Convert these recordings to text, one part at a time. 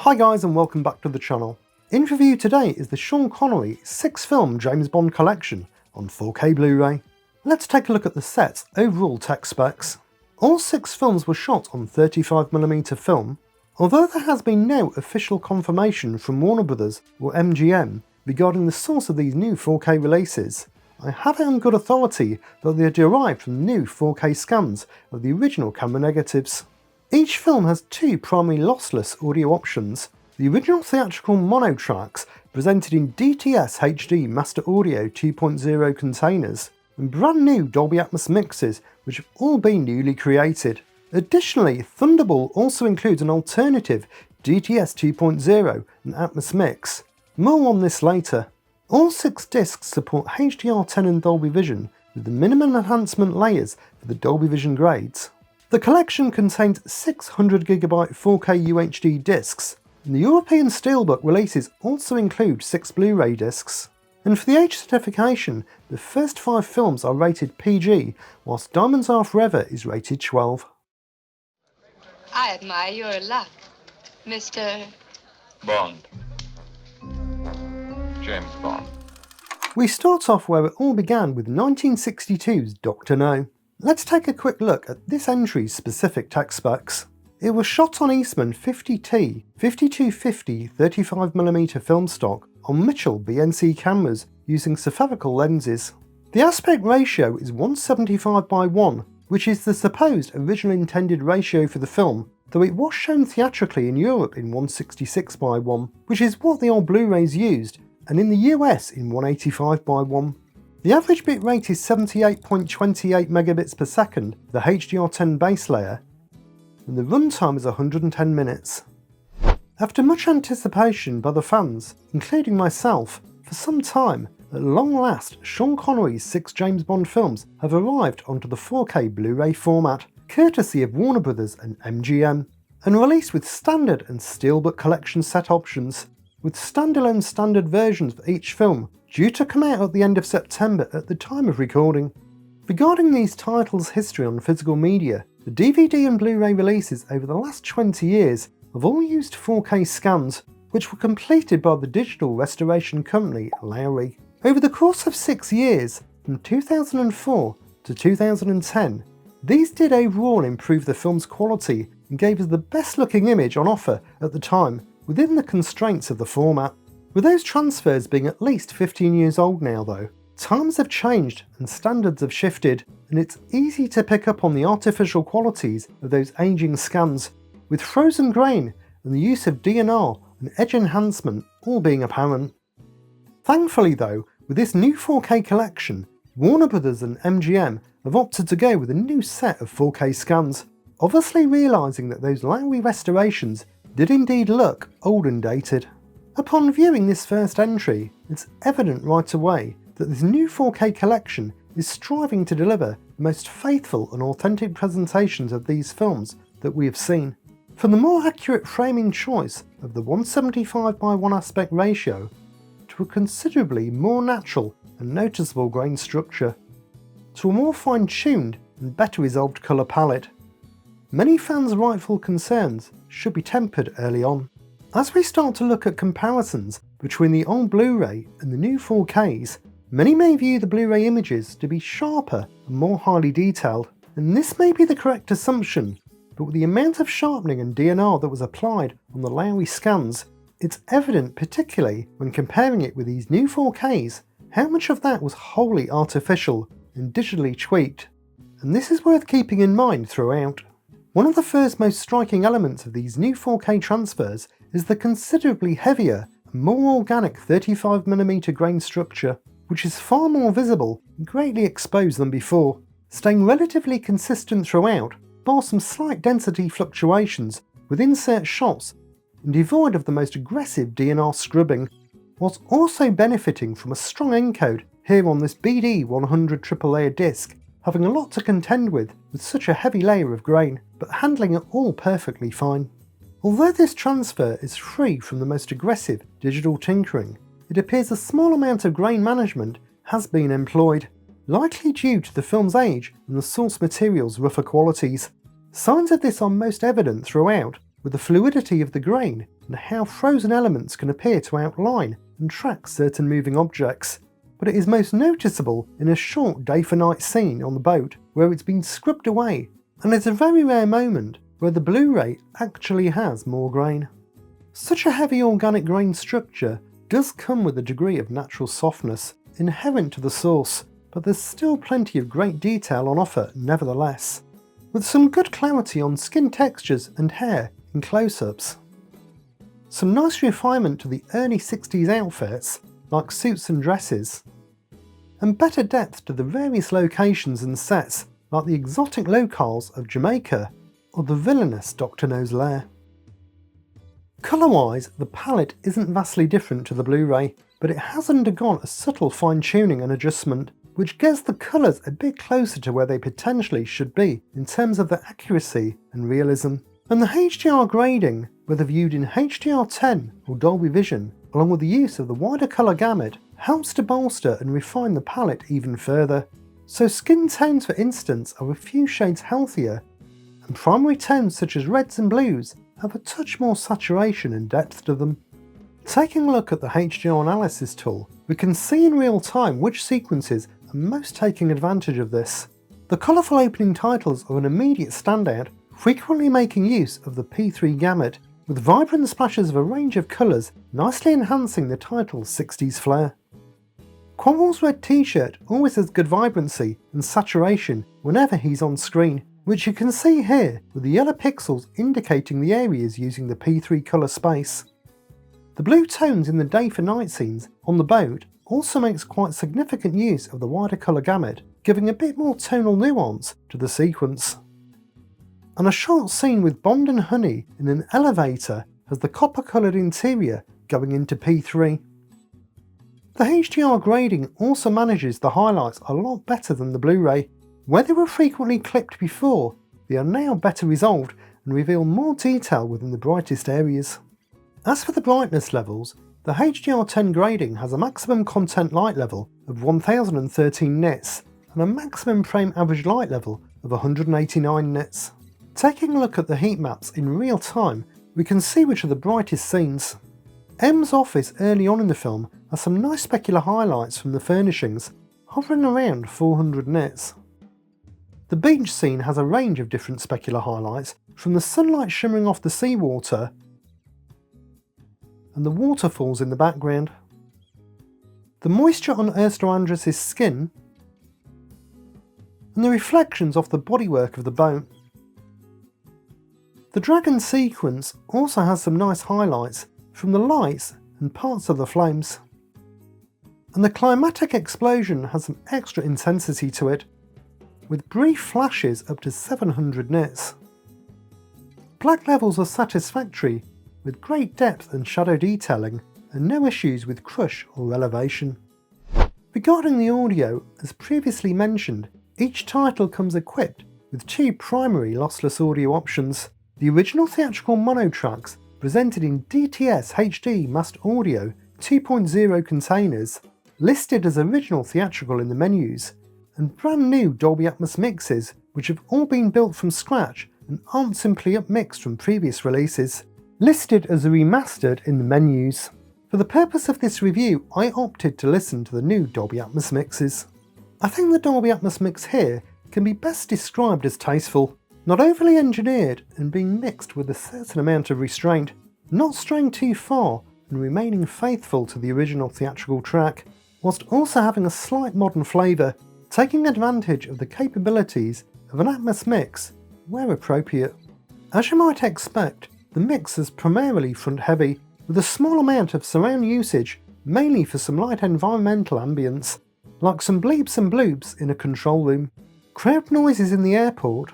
Hi guys and welcome back to the channel. In review today is the Sean Connery 6-film James Bond collection on 4K Blu-ray. Let's take a look at the set's overall tech specs. All 6 films were shot on 35mm film, although there has been no official confirmation from Warner Bros. Or MGM regarding the source of these new 4K releases. I have it on good authority that they are derived from new 4K scans of the original camera negatives. Each film has 2 primary lossless audio options, the original theatrical mono tracks presented in DTS HD Master Audio 2.0 containers, and brand new Dolby Atmos mixes which have all been newly created. Additionally, Thunderball also includes an alternative DTS 2.0 and Atmos mix. More on this later. All 6 discs support HDR10 and Dolby Vision with the minimum enhancement layers for the Dolby Vision grades. The collection contains 600GB 4K UHD discs, and the European Steelbook releases also include 6 Blu-ray discs. And for the age certification, the first 5 films are rated PG, whilst Diamonds Are Forever is rated 12. I admire your luck, Mr. Bond. James Bond. We start off where it all began with 1962's Dr.No. Let's take a quick look at this entry's specific tech specs. It was shot on Eastman 50T 5250 35mm film stock on Mitchell BNC cameras using spherical lenses. The aspect ratio is 175:1, which is the supposed original intended ratio for the film, though it was shown theatrically in Europe in 166:1, which is what the old Blu-rays used, and in the US in 185:1. The average bitrate is 78.28 megabits per second for the HDR10 base layer, and the runtime is 110 minutes. After much anticipation by the fans, including myself, for some time, at long last, Sean Connery's 6 James Bond films have arrived onto the 4K Blu-ray format, courtesy of Warner Bros. And MGM, and released with standard and Steelbook collection set options, with standalone standard versions for each film, due to come out at the end of September at the time of recording. Regarding these titles' history on physical media, the DVD and Blu-ray releases over the last 20 years have all used 4K scans, which were completed by the digital restoration company Lowry. Over the course of 6 years, from 2004 to 2010, these did overall improve the film's quality and gave us the best looking image on offer at the time, within the constraints of the format. With those transfers being at least 15 years old now though, times have changed and standards have shifted, and it's easy to pick up on the artificial qualities of those aging scans, with frozen grain and the use of DNR and edge enhancement all being apparent. Thankfully though, with this new 4K collection, Warner Bros. And MGM have opted to go with a new set of 4K scans, obviously realising that those Lowry restorations did indeed look old and dated. Upon viewing this first entry, it's evident right away that this new 4K collection is striving to deliver the most faithful and authentic presentations of these films that we have seen. From the more accurate framing choice of the 175:1 aspect ratio, to a considerably more natural and noticeable grain structure, to a more fine-tuned and better resolved colour palette. Many fans' rightful concerns should be tempered early on. As we start to look at comparisons between the old Blu-ray and the new 4Ks, many may view the Blu-ray images to be sharper and more highly detailed, and this may be the correct assumption, but with the amount of sharpening and DNR that was applied on the Lowry scans, it's evident, particularly when comparing it with these new 4Ks, how much of that was wholly artificial and digitally tweaked, and this is worth keeping in mind throughout. One of the first most striking elements of these new 4K transfers is the considerably heavier and more organic 35mm grain structure, which is far more visible and greatly exposed than before, staying relatively consistent throughout, bar some slight density fluctuations with insert shots and devoid of the most aggressive DNR scrubbing, whilst also benefiting from a strong encode here on this BD 100 triple layer disc, having a lot to contend with such a heavy layer of grain, but handling it all perfectly fine. Although this transfer is free from the most aggressive digital tinkering, it appears a small amount of grain management has been employed, likely due to the film's age and the source material's rougher qualities. Signs of this are most evident throughout, with the fluidity of the grain and how frozen elements can appear to outline and track certain moving objects, but it is most noticeable in a short day for night scene on the boat where it's been scrubbed away, and it's a very rare moment where the Blu-ray actually has more grain. Such a heavy organic grain structure does come with a degree of natural softness inherent to the source, but there's still plenty of great detail on offer nevertheless, with some good clarity on skin textures and hair in close-ups. Some nice refinement to the early 60s outfits, like suits and dresses, and better depth to the various locations and sets, like the exotic locales of Jamaica or the villainous Dr. No's lair. Colour-wise, the palette isn't vastly different to the Blu-ray, but it has undergone a subtle fine-tuning and adjustment, which gets the colours a bit closer to where they potentially should be in terms of their accuracy and realism. And the HDR grading, whether viewed in HDR10 or Dolby Vision, along with the use of the wider colour gamut, helps to bolster and refine the palette even further. So skin tones, for instance, are a few shades healthier, and primary tones such as reds and blues have a touch more saturation and depth to them. Taking a look at the HDR analysis tool, we can see in real time which sequences are most taking advantage of this. The colourful opening titles are an immediate standout, frequently making use of the P3 gamut, with vibrant splashes of a range of colours nicely enhancing the title's 60s flair. Quammel's red t-shirt always has good vibrancy and saturation whenever he's on screen, which you can see here with the yellow pixels indicating the areas using the P3 colour space. The blue tones in the day for night scenes on the boat also makes quite significant use of the wider colour gamut, giving a bit more tonal nuance to the sequence. And a short scene with Bond and Honey in an elevator has the copper coloured interior going into P3. The HDR grading also manages the highlights a lot better than the Blu-ray. Where they were frequently clipped before, they are now better resolved and reveal more detail within the brightest areas. As for the brightness levels, the HDR10 grading has a maximum content light level of 1013 nits and a maximum frame average light level of 189 nits. Taking a look at the heat maps in real time, we can see which are the brightest scenes. M's office early on in the film has some nice specular highlights from the furnishings, hovering around 400 nits. The beach scene has a range of different specular highlights, from the sunlight shimmering off the seawater and the waterfalls in the background, the moisture on Ursula Andress' skin, and the reflections off the bodywork of the boat. The dragon sequence also has some nice highlights from the lights and parts of the flames. And the climatic explosion has some extra intensity to it, with brief flashes up to 700 nits. Black levels are satisfactory, with great depth and shadow detailing, and no issues with crush or elevation. Regarding the audio, as previously mentioned, each title comes equipped with two primary lossless audio options. The original theatrical mono tracks, presented in DTS HD Master Audio 2.0 containers, listed as original theatrical in the menus, and brand new Dolby Atmos mixes, which have all been built from scratch and aren't simply upmixed from previous releases, listed as a remastered in the menus. For the purpose of this review, I opted to listen to the new Dolby Atmos mixes. I think the Dolby Atmos mix here can be best described as tasteful, not overly engineered and being mixed with a certain amount of restraint, not straying too far and remaining faithful to the original theatrical track, whilst also having a slight modern flavour, taking advantage of the capabilities of an Atmos mix where appropriate. As you might expect, the mix is primarily front heavy, with a small amount of surround usage, mainly for some light environmental ambience, like some bleeps and bloops in a control room, crowd noises in the airport,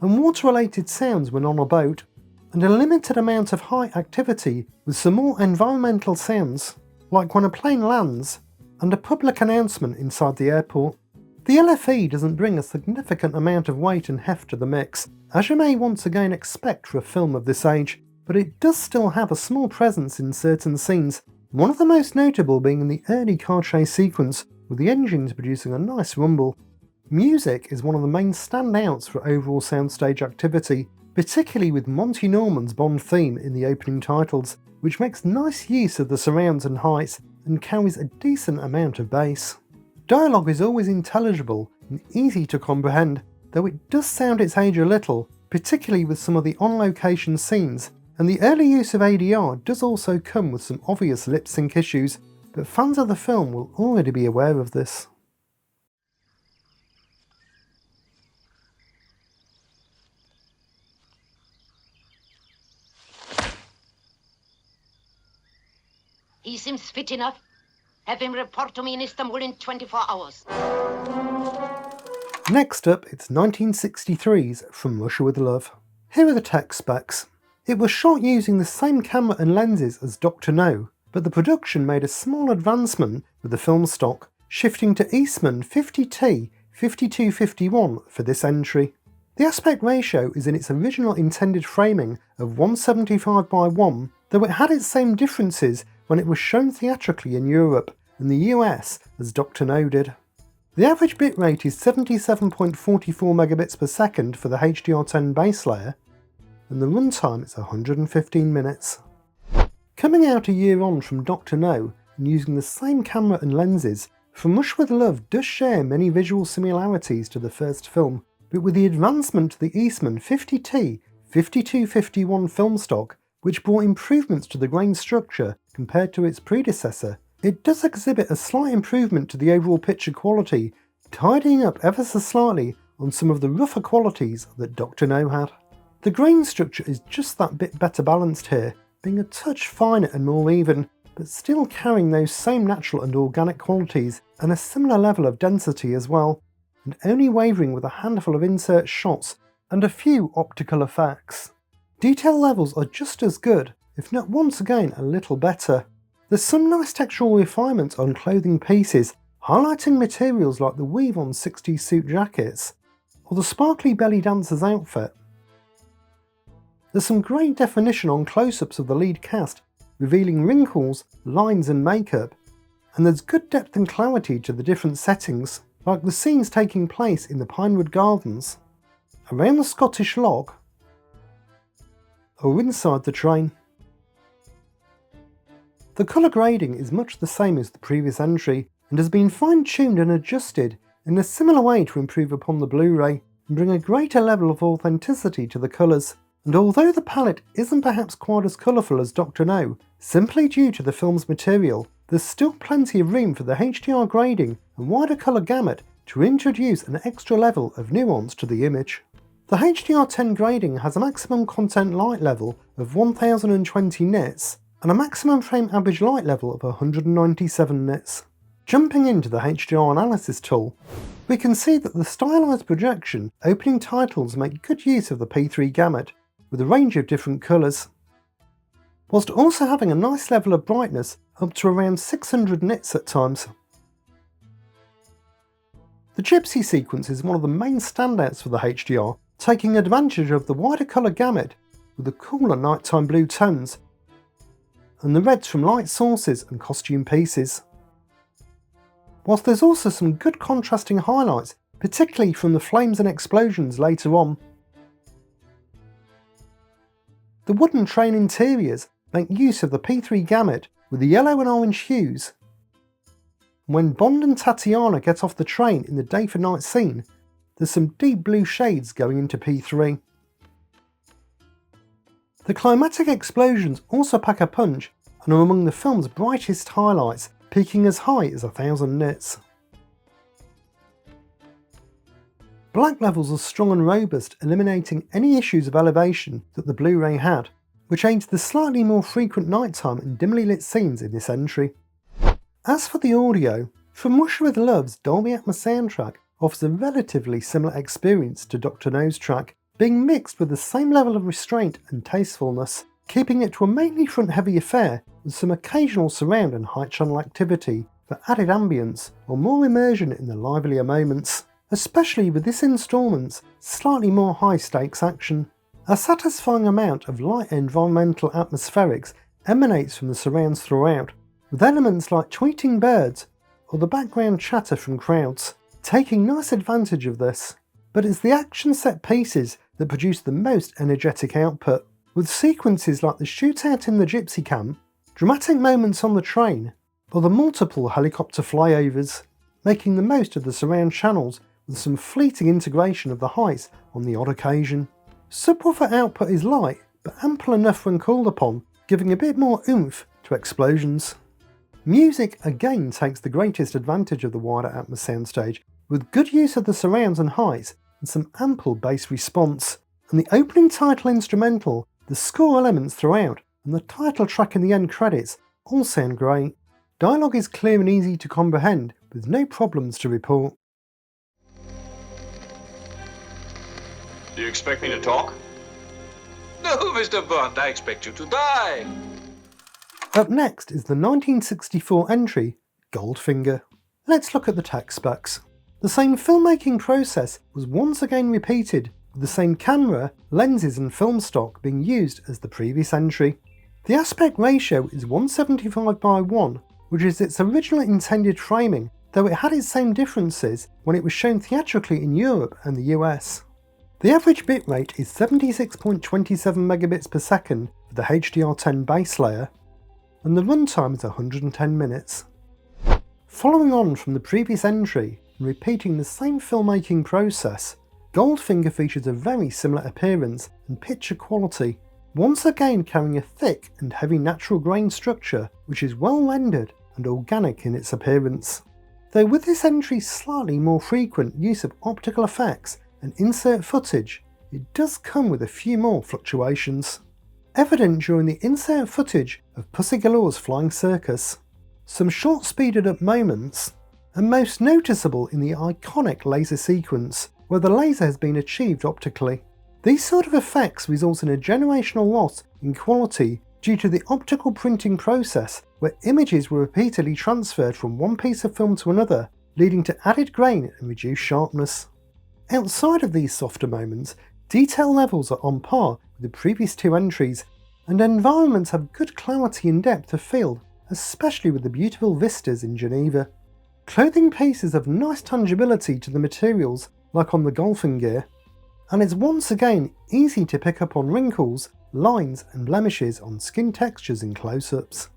and water-related sounds when on a boat, and a limited amount of high activity with some more environmental sounds, like when a plane lands, and a public announcement inside the airport. The LFE doesn't bring a significant amount of weight and heft to the mix, as you may once again expect for a film of this age, but it does still have a small presence in certain scenes, one of the most notable being in the early car chase sequence, with the engines producing a nice rumble. Music is one of the main standouts for overall soundstage activity, particularly with Monty Norman's Bond theme in the opening titles, which makes nice use of the surrounds and heights and carries a decent amount of bass. Dialogue is always intelligible and easy to comprehend, though it does sound its age a little, particularly with some of the on-location scenes, and the early use of ADR does also come with some obvious lip-sync issues, but fans of the film will already be aware of this. He seems fit enough. Have him report to me in Istanbul in 24 hours. Next up, it's 1963's From Russia with Love. Here are the tech specs. It was shot using the same camera and lenses as Dr. No, but the production made a small advancement with the film stock, shifting to Eastman 50T 5251 for this entry. The aspect ratio is in its original intended framing of 175 by 1, though it had its same differences when it was shown theatrically in Europe and the US as Dr. No did. The average bitrate is 77.44 megabits per second for the HDR10 base layer, and the runtime is 115 minutes. Coming out a year on from Dr. No and using the same camera and lenses, From Russia with Love does share many visual similarities to the first film, but with the advancement to the Eastman 50T 5251 film stock, which brought improvements to the grain structure compared to its predecessor, it does exhibit a slight improvement to the overall picture quality, tidying up ever so slightly on some of the rougher qualities that Dr. No had. The grain structure is just that bit better balanced here, being a touch finer and more even, but still carrying those same natural and organic qualities and a similar level of density as well, and only wavering with a handful of insert shots and a few optical effects. Detail levels are just as good, if not once again a little better. There's some nice textural refinement on clothing pieces, highlighting materials like the weave on 60s suit jackets, or the sparkly belly dancer's outfit. There's some great definition on close-ups of the lead cast, revealing wrinkles, lines and makeup, and there's good depth and clarity to the different settings, like the scenes taking place in the Pinewood Gardens, around the Scottish Log, or inside the train. The colour grading is much the same as the previous entry, and has been fine-tuned and adjusted in a similar way to improve upon the Blu-ray and bring a greater level of authenticity to the colours. And although the palette isn't perhaps quite as colourful as Dr. No, simply due to the film's material, there's still plenty of room for the HDR grading and wider colour gamut to introduce an extra level of nuance to the image. The HDR10 grading has a maximum content light level of 1020 nits and a maximum frame average light level of 197 nits. Jumping into the HDR analysis tool, we can see that the stylised projection opening titles make good use of the P3 gamut with a range of different colours, whilst also having a nice level of brightness up to around 600 nits at times. The Gypsy sequence is one of the main standouts for the HDR, taking advantage of the wider colour gamut with the cooler nighttime blue tones and the reds from light sources and costume pieces. Whilst there's also some good contrasting highlights, particularly from the flames and explosions later on. The wooden train interiors make use of the P3 gamut with the yellow and orange hues. When Bond and Tatiana get off the train in the day for night scene, there's some deep blue shades going into P3. The climatic explosions also pack a punch and are among the film's brightest highlights, peaking as high as 1000 nits. Black levels are strong and robust, eliminating any issues of elevation that the Blu-ray had, which aids the slightly more frequent nighttime and dimly lit scenes in this entry. As for the audio, From Russia with Love's Dolby Atmos soundtrack offers a relatively similar experience to Dr. No's track, being mixed with the same level of restraint and tastefulness, keeping it to a mainly front-heavy affair with some occasional surround and high channel activity for added ambience or more immersion in the livelier moments, especially with this instalment's slightly more high-stakes action. A satisfying amount of light environmental atmospherics emanates from the surrounds throughout, with elements like tweeting birds or the background chatter from crowds, taking nice advantage of this. But it's the action set pieces that produce the most energetic output, with sequences like the shootout in the gypsy camp, dramatic moments on the train, or the multiple helicopter flyovers, making the most of the surround channels with some fleeting integration of the heights on the odd occasion. Subwoofer output is light, but ample enough when called upon, giving a bit more oomph to explosions. Music again takes the greatest advantage of the wider Atmos soundstage, with good use of the surrounds and heights and some ample bass response. And the opening title instrumental, the score elements throughout, and the title track in the end credits all sound great. Dialogue is clear and easy to comprehend, with no problems to report. Do you expect me to talk? No, Mr. Bond, I expect you to die. Up next is the 1964 entry, Goldfinger. Let's look at the tech specs. The same filmmaking process was once again repeated, with the same camera, lenses and film stock being used as the previous entry. The aspect ratio is 175:1, which is its original intended framing, though it had its same differences when it was shown theatrically in Europe and the US. The average bitrate is 76.27 megabits per second for the HDR10 base layer, and the runtime is 110 minutes. Following on from the previous entry and repeating the same filmmaking process, Goldfinger features a very similar appearance and picture quality, once again carrying a thick and heavy natural grain structure which is well rendered and organic in its appearance. Though with this entry's slightly more frequent use of optical effects and insert footage, it does come with a few more fluctuations, evident during the insert footage of Pussy Galore's flying circus, some short speeded up moments, and most noticeable in the iconic laser sequence where the laser has been achieved optically. These sort of effects result in a generational loss in quality due to the optical printing process where images were repeatedly transferred from one piece of film to another, leading to added grain and reduced sharpness. Outside of these softer moments, detail levels are on par with the previous two entries, and environments have good clarity and depth of field, especially with the beautiful vistas in Geneva. Clothing pieces have nice tangibility to the materials, like on the Goldfinger, and it's once again easy to pick up on wrinkles, lines and blemishes on skin textures in close-ups.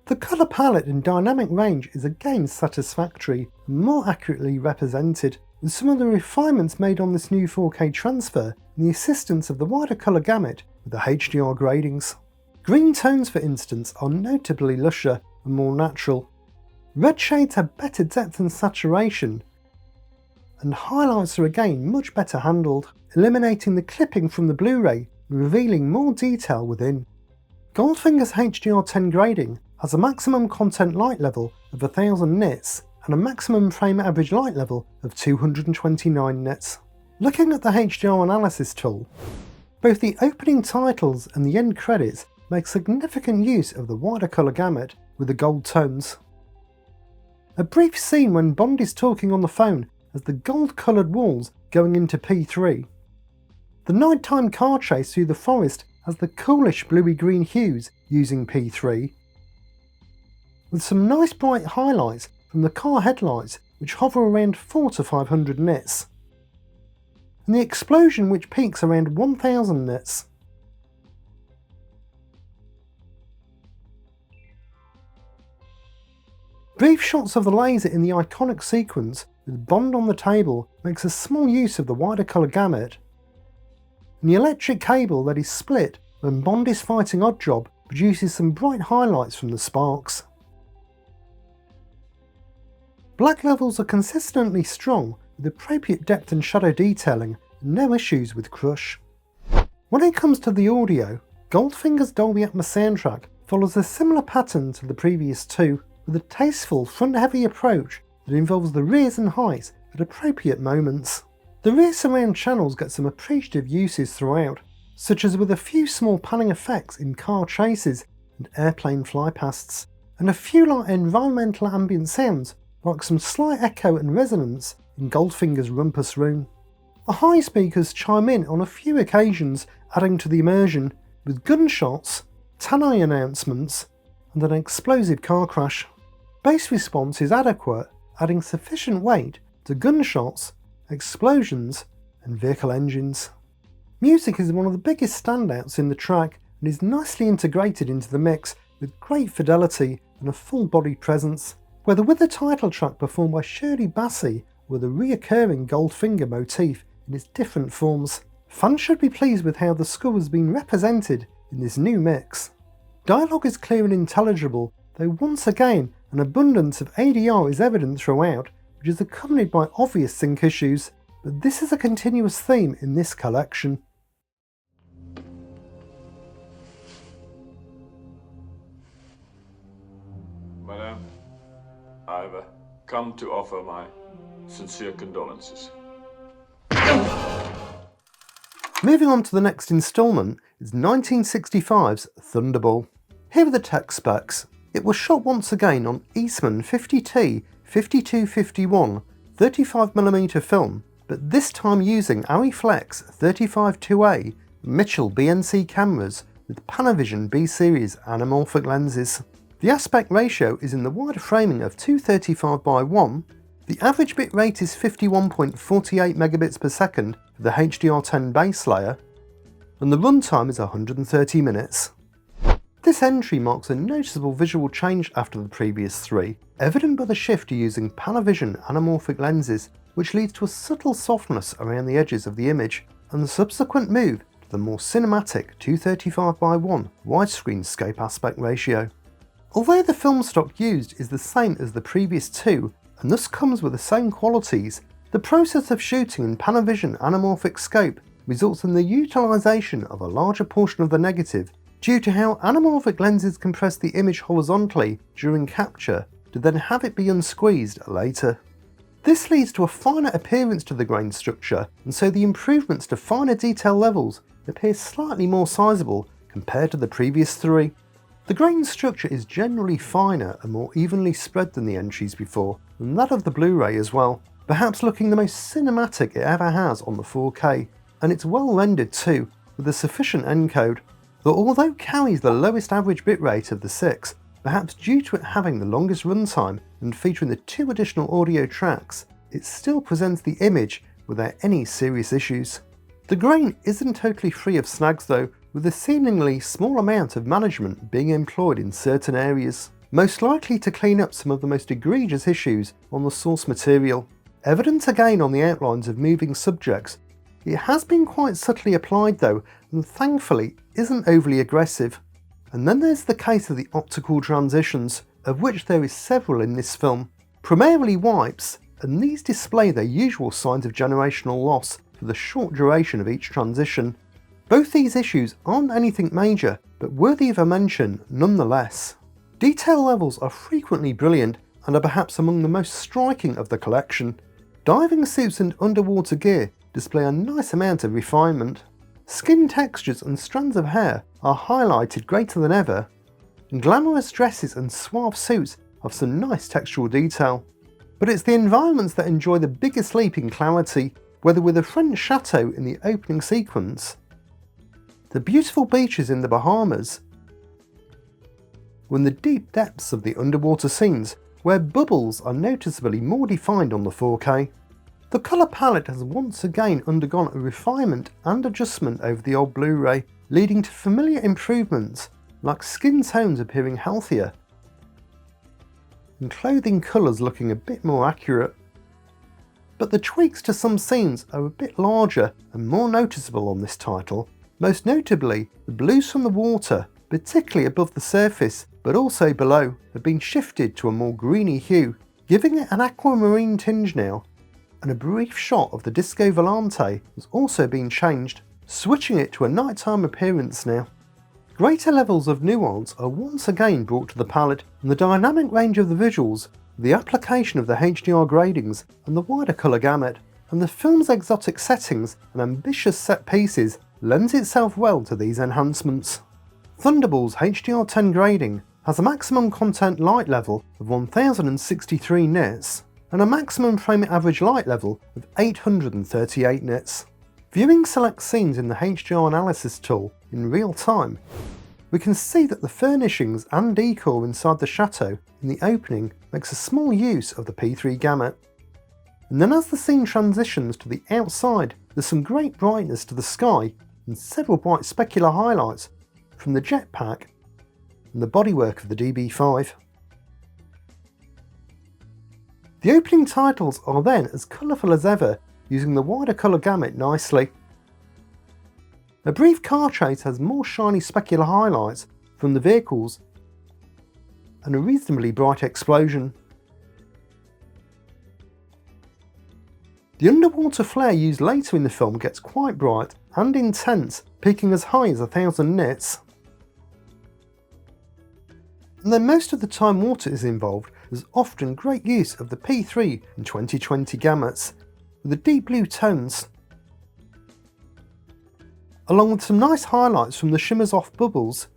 The colour palette and dynamic range is again satisfactory and more accurately represented, with some of the refinements made on this new 4K transfer and the assistance of the wider colour gamut with the HDR gradings. Green tones, for instance, are notably lusher and more natural. Red shades have better depth and saturation, and highlights are again much better handled, eliminating the clipping from the Blu-ray and revealing more detail within. Goldfinger's HDR10 grading has a maximum content light level of 1000 nits and a maximum frame average light level of 229 nits. Looking at the HDR analysis tool, both the opening titles and the end credits make significant use of the wider colour gamut with the gold tones. A brief scene when Bond is talking on the phone has the gold coloured walls going into P3. The nighttime car chase through the forest has the coolish bluey-green hues using P3, with some nice bright highlights from the car headlights which hover around 400 to 500 nits, and the explosion which peaks around 1000 nits. Brief shots of the laser in the iconic sequence with Bond on the table makes a small use of the wider colour gamut, and the electric cable that is split when Bond is fighting Oddjob produces some bright highlights from the sparks. Black levels are consistently strong with appropriate depth and shadow detailing and no issues with crush. When it comes to the audio, Goldfinger's Dolby Atmos soundtrack follows a similar pattern to the previous two, with a tasteful front-heavy approach that involves the rears and heights at appropriate moments. The rear surround channels get some appreciative uses throughout, such as with a few small panning effects in car chases and airplane flypasts, and a few light environmental ambient sounds like some slight echo and resonance in Goldfinger's rumpus room. The high speakers chime in on a few occasions, adding to the immersion, with gunshots, tannoy announcements, and an explosive car crash. Bass response is adequate, adding sufficient weight to gunshots, explosions, and vehicle engines. Music is one of the biggest standouts in the track and is nicely integrated into the mix with great fidelity and a full-bodied presence, whether with the title track performed by Shirley Bassey or the reoccurring Goldfinger motif in its different forms. Fans should be pleased with how the score has been represented in this new mix. Dialogue is clear and intelligible, though once again an abundance of ADR is evident throughout, which is accompanied by obvious sync issues, but this is a continuous theme in this collection. Madame, I've come to offer my sincere condolences. Moving on to the next instalment is 1965's Thunderball. Here are the tech specs. It was shot once again on Eastman 50T 5251 35mm film, but this time using Arri-Flex 35-2A Mitchell BNC cameras with Panavision B-series anamorphic lenses. The aspect ratio is in the wider framing of 235:1. The average bit rate is 51.48 megabits per second for the HDR10 base layer, and the runtime is 130 minutes. This entry marks a noticeable visual change after the previous three, evident by the shift to using Panavision anamorphic lenses, which leads to a subtle softness around the edges of the image, and the subsequent move to the more cinematic 235:1 widescreen scope aspect ratio. Although the film stock used is the same as the previous two, and thus comes with the same qualities, the process of shooting in Panavision anamorphic scope results in the utilisation of a larger portion of the negative due to how anamorphic lenses compress the image horizontally during capture to then have it be unsqueezed later. This leads to a finer appearance to the grain structure, and so the improvements to finer detail levels appear slightly more sizable compared to the previous three. The grain structure is generally finer and more evenly spread than the entries before, and that of the Blu-ray as well, perhaps looking the most cinematic it ever has on the 4K, and it's well rendered too, with a sufficient encode, that although carries the lowest average bitrate of the six, perhaps due to it having the longest runtime and featuring the two additional audio tracks, it still presents the image without any serious issues. The grain isn't totally free of snags though, with a seemingly small amount of management being employed in certain areas, most likely to clean up some of the most egregious issues on the source material. Evident again on the outlines of moving subjects, it has been quite subtly applied though, and thankfully isn't overly aggressive. And then there's the case of the optical transitions, of which there is several in this film, primarily wipes, and these display their usual signs of generational loss for the short duration of each transition. Both these issues aren't anything major, but worthy of a mention nonetheless. Detail levels are frequently brilliant and are perhaps among the most striking of the collection. Diving suits and underwater gear display a nice amount of refinement. Skin textures and strands of hair are highlighted greater than ever, and glamorous dresses and suave suits have some nice textural detail. But it's the environments that enjoy the biggest leap in clarity, whether with a French chateau in the opening sequence, the beautiful beaches in the Bahamas, or in the deep depths of the underwater scenes where bubbles are noticeably more defined on the 4K. The colour palette has once again undergone a refinement and adjustment over the old Blu-ray, leading to familiar improvements like skin tones appearing healthier and clothing colours looking a bit more accurate. But the tweaks to some scenes are a bit larger and more noticeable on this title. Most notably, the blues from the water, particularly above the surface but also below, have been shifted to a more greeny hue, giving it an aquamarine tinge now, and a brief shot of the Disco Volante has also been changed, switching it to a nighttime appearance now. Greater levels of nuance are once again brought to the palette, and the dynamic range of the visuals, the application of the HDR gradings and the wider colour gamut, and the film's exotic settings and ambitious set pieces lends itself well to these enhancements. Thunderball's HDR10 grading has a maximum content light level of 1063 nits and a maximum frame average light level of 838 nits. Viewing select scenes in the HDR analysis tool in real time, we can see that the furnishings and decor inside the chateau in the opening makes a small use of the P3 gamut. And then as the scene transitions to the outside, there's some great brightness to the sky and several bright specular highlights from the jetpack and the bodywork of the DB5. The opening titles are then as colourful as ever, using the wider colour gamut nicely. A brief car chase has more shiny specular highlights from the vehicles and a reasonably bright explosion. The underwater flare used later in the film gets quite bright and intense, peaking as high as 1000 nits. And then most of the time water is involved, there's often great use of the P3 and 2020 gamuts, with the deep blue tones, along with some nice highlights from the shimmers off bubbles,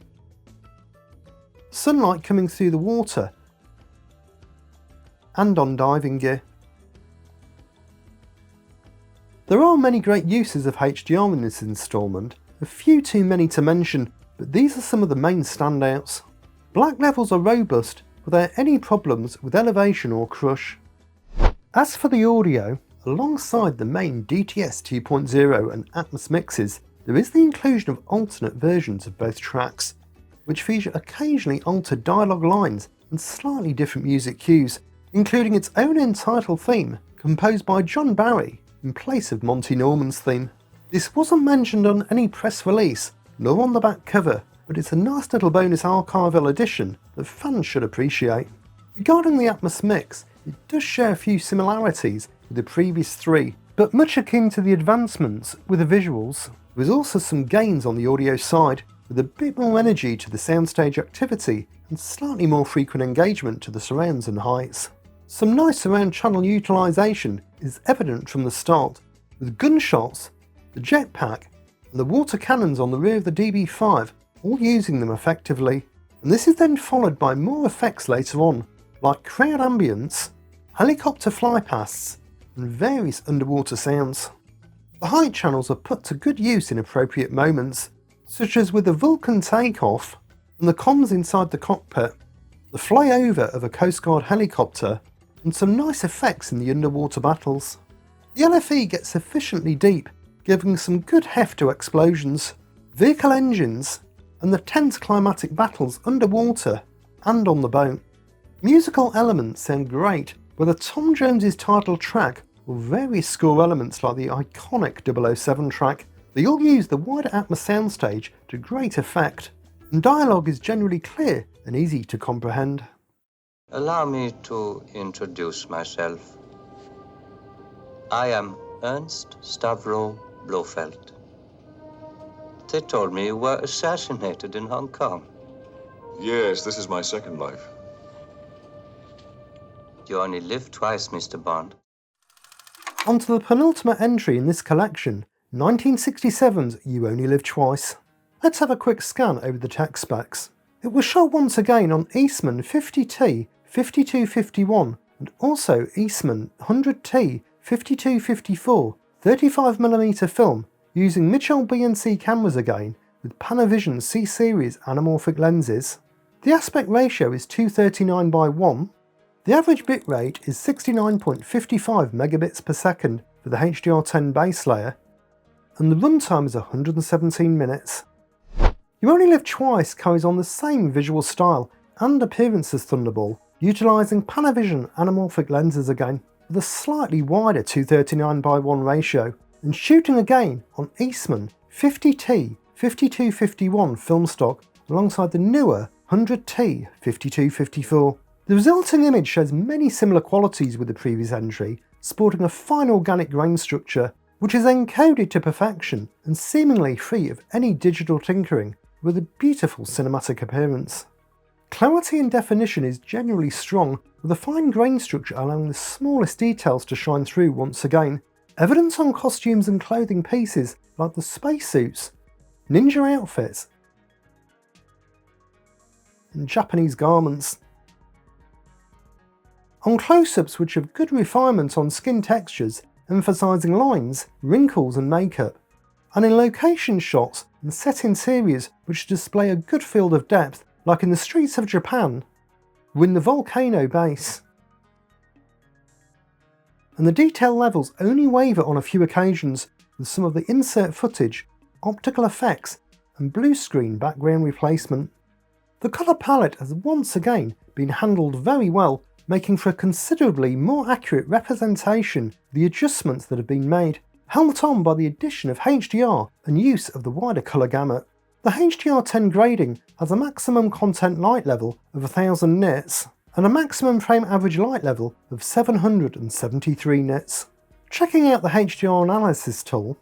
sunlight coming through the water, and on diving gear. There are many great uses of HDR in this instalment, a few too many to mention, but these are some of the main standouts. Black levels are robust without any problems with elevation or crush. As for the audio, alongside the main DTS 2.0 and Atmos mixes, there is the inclusion of alternate versions of both tracks, which feature occasionally altered dialogue lines and slightly different music cues, including its own entitled theme, composed by John Barry in place of Monty Norman's theme. This wasn't mentioned on any press release, nor on the back cover, but it's a nice little bonus archival addition that fans should appreciate. Regarding the Atmos mix, it does share a few similarities with the previous three, but much akin to the advancements with the visuals. There was also some gains on the audio side, with a bit more energy to the soundstage activity and slightly more frequent engagement to the surrounds and heights. Some nice surround channel utilisation is evident from the start, with gunshots, the jetpack, and the water cannons on the rear of the DB5 all using them effectively, and this is then followed by more effects later on, like crowd ambience, helicopter flypasts, and various underwater sounds. The height channels are put to good use in appropriate moments, such as with the Vulcan takeoff and the comms inside the cockpit, the flyover of a Coast Guard helicopter, and some nice effects in the underwater battles. The LFE gets sufficiently deep, giving some good heft to explosions, vehicle engines, and the tense climatic battles underwater and on the boat. Musical elements sound great, whether Tom Jones's title track or various score elements like the iconic 007 track. They all use the wider Atmos soundstage to great effect, and dialogue is generally clear and easy to comprehend. Allow me to introduce myself. I am Ernst Stavro Blofeld. They told me you were assassinated in Hong Kong. Yes, this is my second life. You only live twice, Mr. Bond. On to the penultimate entry in this collection, 1967's You Only Live Twice. Let's have a quick scan over the tech specs. It was shot once again on Eastman 50T 5251 and also Eastman 100T 5254 35mm film using Mitchell BNC cameras again with Panavision C-Series anamorphic lenses. The aspect ratio is 239:1. The average bitrate is 69.55 megabits per second for the HDR10 base layer, and the runtime is 117 minutes. You Only Live Twice carries on the same visual style and appearance as Thunderball, utilising Panavision anamorphic lenses again, with a slightly wider 239:1 ratio, and shooting again on Eastman 50T 5251 film stock alongside the newer 100T 5254. The resulting image shows many similar qualities with the previous entry, sporting a fine organic grain structure, which is encoded to perfection and seemingly free of any digital tinkering, with a beautiful cinematic appearance. Clarity and definition is generally strong, with a fine grain structure allowing the smallest details to shine through once again, evidence on costumes and clothing pieces like the spacesuits, ninja outfits, and Japanese garments. On close-ups which have good refinement on skin textures, emphasising lines, wrinkles and makeup, and in location shots and set interiors which display a good field of depth, like in the streets of Japan, or in the volcano base. And the detail levels only waver on a few occasions, with some of the insert footage optical effects, and blue screen background replacement. The colour palette has once again been handled very well, making for a considerably more accurate representation of the adjustments that have been made, helped on by the addition of HDR and use of the wider colour gamut. The HDR10 grading has a maximum content light level of 1000 nits and a maximum frame average light level of 773 nits. Checking out the HDR analysis tool,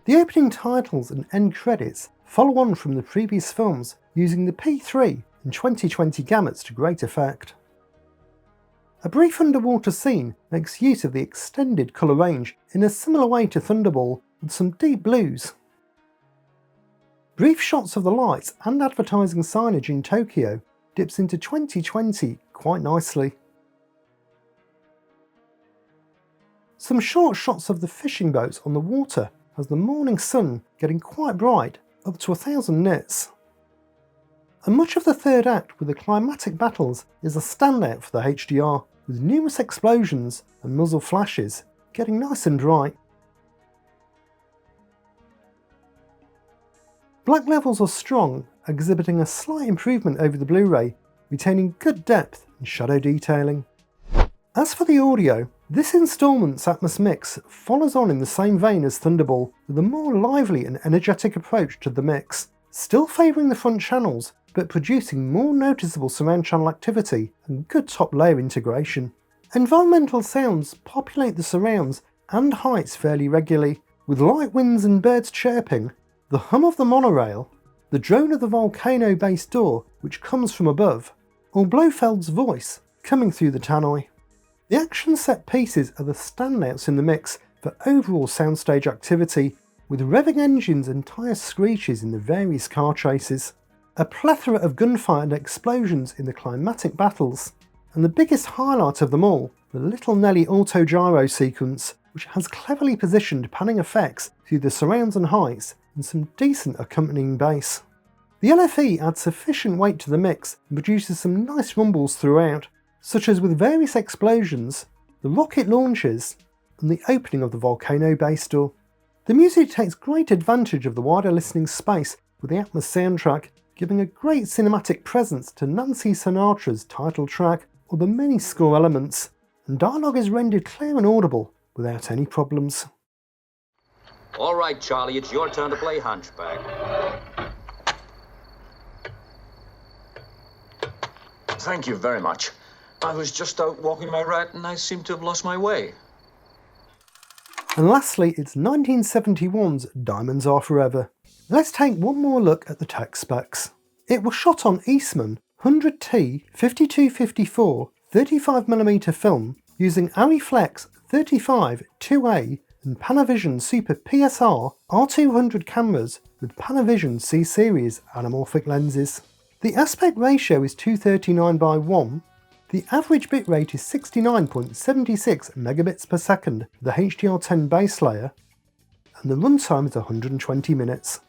the opening titles and end credits follow on from the previous films using the P3 and 2020 gamuts to great effect. A brief underwater scene makes use of the extended colour range in a similar way to Thunderball with some deep blues. Brief shots of the lights and advertising signage in Tokyo dips into 2020 quite nicely. Some short shots of the fishing boats on the water as the morning sun getting quite bright, up to 1000 nits. And much of the third act with the climatic battles is a standout for the HDR, with numerous explosions and muzzle flashes getting nice and bright. Black levels are strong, exhibiting a slight improvement over the Blu-ray, retaining good depth and shadow detailing. As for the audio, this instalment's Atmos mix follows on in the same vein as Thunderball, with a more lively and energetic approach to the mix, still favouring the front channels, but producing more noticeable surround channel activity and good top layer integration. Environmental sounds populate the surrounds and heights fairly regularly, with light winds and birds chirping, the hum of the monorail, the drone of the volcano-based door which comes from above, or Blofeld's voice coming through the tannoy. The action set pieces are the standouts in the mix for overall soundstage activity, with revving engines and tyre screeches in the various car chases, a plethora of gunfire and explosions in the climatic battles, and the biggest highlight of them all, the Little Nelly auto-gyro sequence, which has cleverly positioned panning effects through the surrounds and heights and some decent accompanying bass. The LFE adds sufficient weight to the mix and produces some nice rumbles throughout, such as with various explosions, the rocket launches, and the opening of the volcano base door. The music takes great advantage of the wider listening space with the Atmos soundtrack, giving a great cinematic presence to Nancy Sinatra's title track or the many score elements, and dialogue is rendered clear and audible without any problems. All right, Charlie, it's your turn to play Hunchback. Thank you very much. I was just out walking my rat and I seem to have lost my way. And lastly, it's 1971's Diamonds Are Forever. Let's take one more look at the tech specs. It was shot on Eastman 100T 5254 35mm film using Ariflex 35 2A and Panavision Super PSR R200 cameras with Panavision C-Series anamorphic lenses. The aspect ratio is 239:1. The average bitrate is 69.76 megabits per second for the HDR10 base layer, and the runtime is 120 minutes.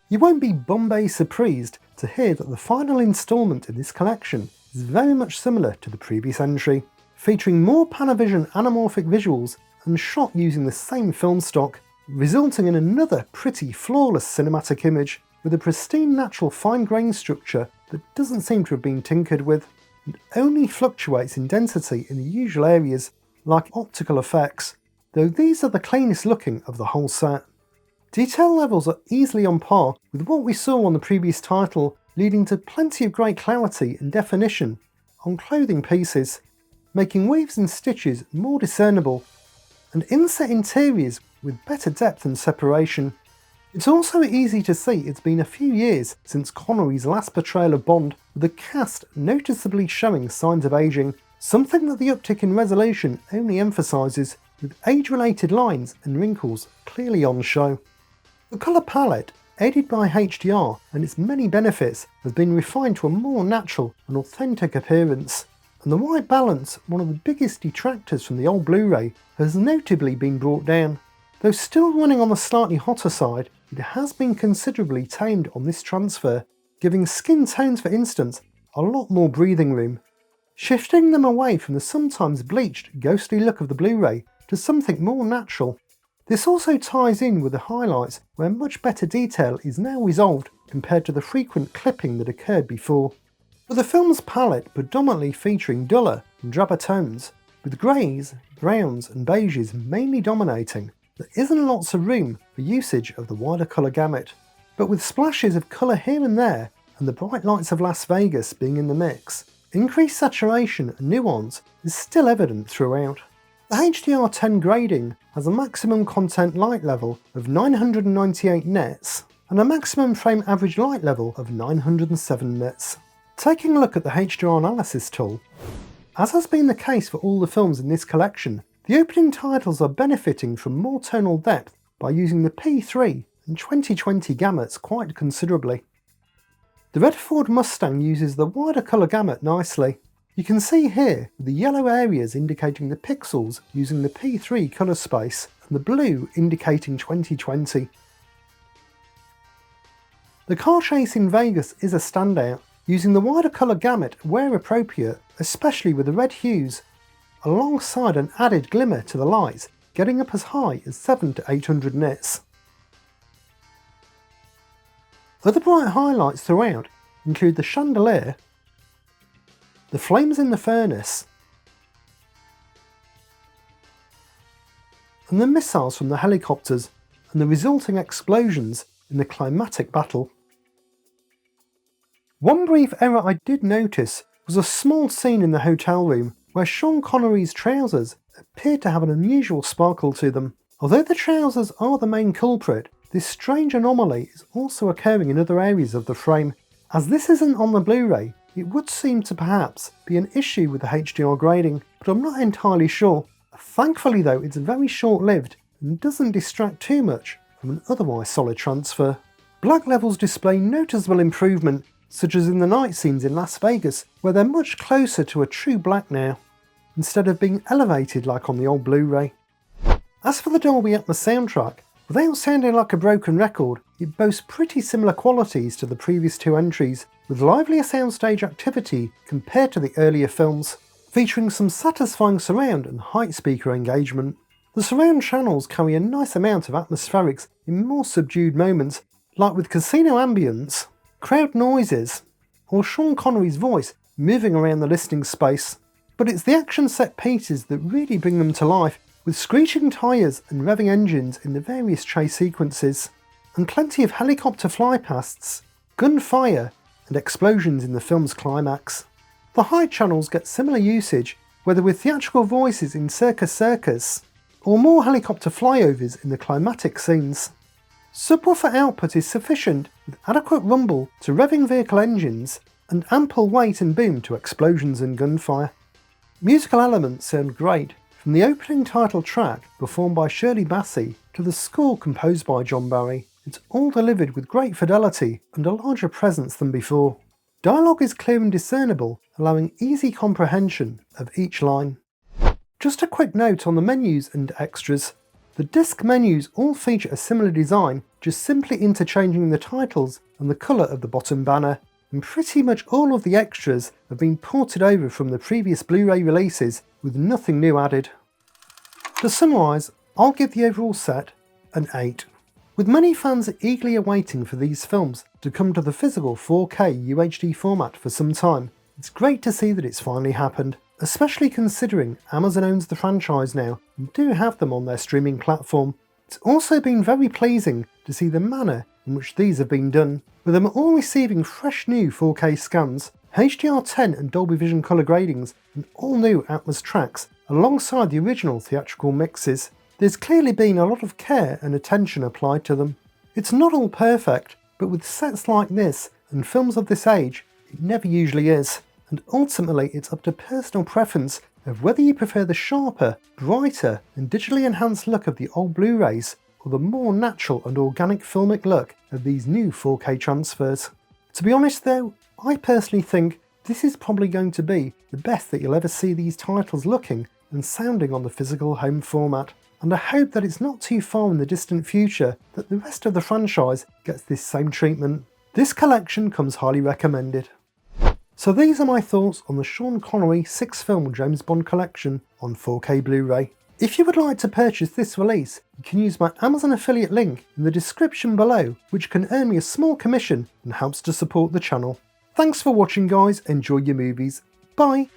You won't be Bombay surprised to hear that the final instalment in this collection is very much similar to the previous entry, featuring more Panavision anamorphic visuals and shot using the same film stock, resulting in another pretty flawless cinematic image with a pristine natural fine-grained structure that doesn't seem to have been tinkered with, and only fluctuates in density in the usual areas like optical effects, though these are the cleanest looking of the whole set. Detail levels are easily on par with what we saw on the previous title, leading to plenty of great clarity and definition on clothing pieces, making weaves and stitches more discernible, and inset interiors with better depth and separation. It's also easy to see it's been a few years since Connery's last portrayal of Bond, with the cast noticeably showing signs of ageing, something that the uptick in resolution only emphasises, with age-related lines and wrinkles clearly on show. The colour palette, aided by HDR and its many benefits, has been refined to a more natural and authentic appearance, and the white balance, one of the biggest detractors from the old Blu-ray, has notably been brought down. Though still running on the slightly hotter side, it has been considerably tamed on this transfer, giving skin tones for instance a lot more breathing room, shifting them away from the sometimes bleached, ghostly look of the Blu-ray to something more natural. This also ties in with the highlights where much better detail is now resolved compared to the frequent clipping that occurred before. With the film's palette predominantly featuring duller and drabber tones, with greys, browns and beiges mainly dominating, there isn't lots of room for usage of the wider colour gamut. But with splashes of colour here and there, and the bright lights of Las Vegas being in the mix, increased saturation and nuance is still evident throughout. The HDR10 grading has a maximum content light level of 998 nits and a maximum frame average light level of 907 nits. Taking a look at the HDR analysis tool, as has been the case for all the films in this collection, the opening titles are benefiting from more tonal depth by using the P3 and 2020 gamuts quite considerably. The red Ford Mustang uses the wider colour gamut nicely. You can see here the yellow areas indicating the pixels using the P3 colour space and the blue indicating 2020. The car chase in Vegas is a standout, using the wider colour gamut where appropriate, especially with the red hues, alongside an added glimmer to the lights, getting up as high as 700 to 800 nits. Other bright highlights throughout include the chandelier, the flames in the furnace, and the missiles from the helicopters and the resulting explosions in the climatic battle. One brief error I did notice was a small scene in the hotel room where Sean Connery's trousers appear to have an unusual sparkle to them. Although the trousers are the main culprit, this strange anomaly is also occurring in other areas of the frame. As this isn't on the Blu-ray, it would seem to perhaps be an issue with the HDR grading, but I'm not entirely sure. Thankfully though, it's very short-lived and doesn't distract too much from an otherwise solid transfer. Black levels display noticeable improvement, such as in the night scenes in Las Vegas, where they're much closer to a true black now, instead of being elevated like on the old Blu-ray. As for the Dolby Atmos soundtrack, without sounding like a broken record, it boasts pretty similar qualities to the previous two entries, with livelier soundstage activity compared to the earlier films, featuring some satisfying surround and height speaker engagement. The surround channels carry a nice amount of atmospherics in more subdued moments, like with casino ambience, crowd noises, or Sean Connery's voice moving around the listening space. But it's the action set pieces that really bring them to life, with screeching tyres and revving engines in the various chase sequences, and plenty of helicopter flypasts, gunfire, and explosions in the film's climax. The high channels get similar usage, whether with theatrical voices in Circus Circus, or more helicopter flyovers in the climatic scenes. Subwoofer output is sufficient, with adequate rumble to revving vehicle engines, and ample weight and boom to explosions and gunfire. Musical elements sound great, from the opening title track performed by Shirley Bassey to the score composed by John Barry. It's all delivered with great fidelity and a larger presence than before. Dialogue is clear and discernible, allowing easy comprehension of each line. Just a quick note on the menus and extras. The disc menus all feature a similar design, just simply interchanging the titles and the colour of the bottom banner, and pretty much all of the extras have been ported over from the previous Blu-ray releases with nothing new added. To summarise, I'll give the overall set an 8. With many fans eagerly awaiting for these films to come to the physical 4K UHD format for some time, it's great to see that it's finally happened, especially considering Amazon owns the franchise now and do have them on their streaming platform. It's also been very pleasing to see the manner in which these have been done, with them all receiving fresh new 4K scans, HDR10 and Dolby Vision colour gradings, and all new Atmos tracks alongside the original theatrical mixes. There's clearly been a lot of care and attention applied to them. It's not all perfect, but with sets like this and films of this age, it never usually is, and ultimately it's up to personal preference of whether you prefer the sharper, brighter and digitally enhanced look of the old Blu-rays or the more natural and organic filmic look of these new 4K transfers. To be honest though, I personally think this is probably going to be the best that you'll ever see these titles looking and sounding on the physical home format, and I hope that it's not too far in the distant future that the rest of the franchise gets this same treatment. This collection comes highly recommended. So these are my thoughts on the Sean Connery 6-film James Bond collection on 4K Blu-ray. If you would like to purchase this release, you can use my Amazon affiliate link in the description below, which can earn me a small commission and helps to support the channel. Thanks for watching guys, enjoy your movies, bye!